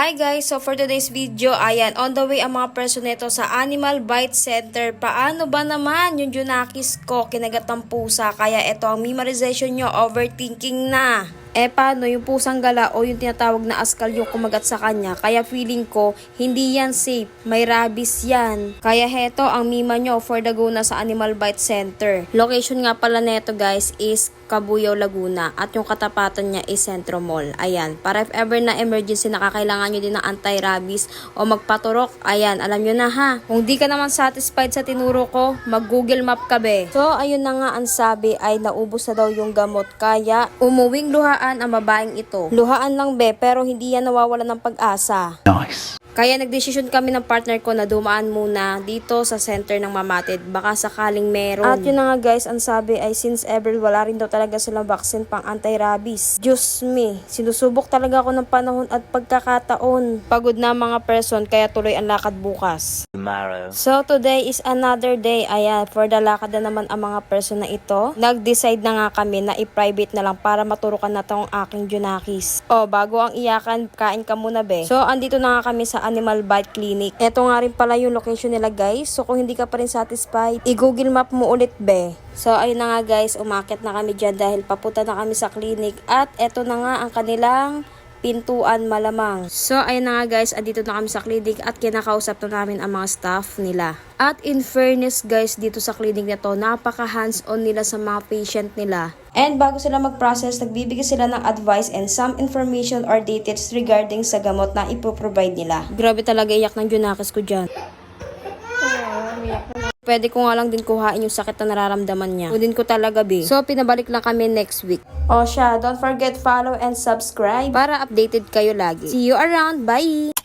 Hi guys! So for today's video, ayan, on the way ang mga person nito sa Animal Bite Center. Paano ba naman yung Junakis ko, kinagat ng pusa? Kaya ito ang memorization nyo, overthinking na. Paano yung pusang gala o yung tinatawag na askal yung kumagat sa kanya? Kaya feeling ko, hindi yan safe. May rabies yan. Kaya heto ang mima nyo for the go na sa Animal Bite Center. Location nga pala neto guys is Cabuyao, Laguna. At yung katapatan niya is Centro Mall. Ayan. Para if ever na emergency, nakakailangan nyo din ng anti-rabies o magpaturok. Ayan, alam nyo na ha. Kung di ka naman satisfied sa tinuro ko, mag-Google Map ka be. So, ayun na nga ang sabi ay naubos na daw yung gamot. Kaya, umuwing luhaan ang babaeng ito. Luhaan lang be, pero hindi yan nawawala ng pag-asa. Nice. Kaya nagdesisyon kami ng partner ko na dumaan muna dito sa center ng Mamatid. Baka sakaling meron. At yun na nga guys, ang sabi ay since ever wala rin daw talaga silang vaccine pang anti-rabies. Diyos me, sinusubok talaga ako ng panahon at pagkakataon. Pagod na mga person kaya tuloy ang lakad bukas. Tomorrow. So today is another day. Ayan, for the lakad na naman ang mga person na ito. Nag-decide na nga kami na i-private na lang para maturukan na tong aking Junakis. O, bago ang iyakan, kain ka muna be. So andito na nga kami sa Animal Bite Clinic. Ito nga rin pala yung location nila guys. So kung hindi ka pa rin satisfied, i-Google Map mo ulit be. So ayun na nga guys, umakyat na kami dyan dahil papunta na kami sa clinic. At eto na nga ang kanilang pintuan malamang. So ayun na nga guys, andito na kami sa clinic at kinakausap na namin ang mga staff nila. At in fairness guys, dito sa clinic na to, napaka hands-on nila sa mga patient nila. And bago sila mag-process, nagbibigay sila ng advice and some information or details regarding sa gamot na ipoprovide nila. Grabe talaga, iyak ng Junakis ko dyan. Pwede ko nga lang din kuhain yung sakit na nararamdaman niya. Kudin ko talaga be. So pinabalik lang kami next week. O siya, don't forget follow and subscribe para updated kayo lagi. See you around. Bye!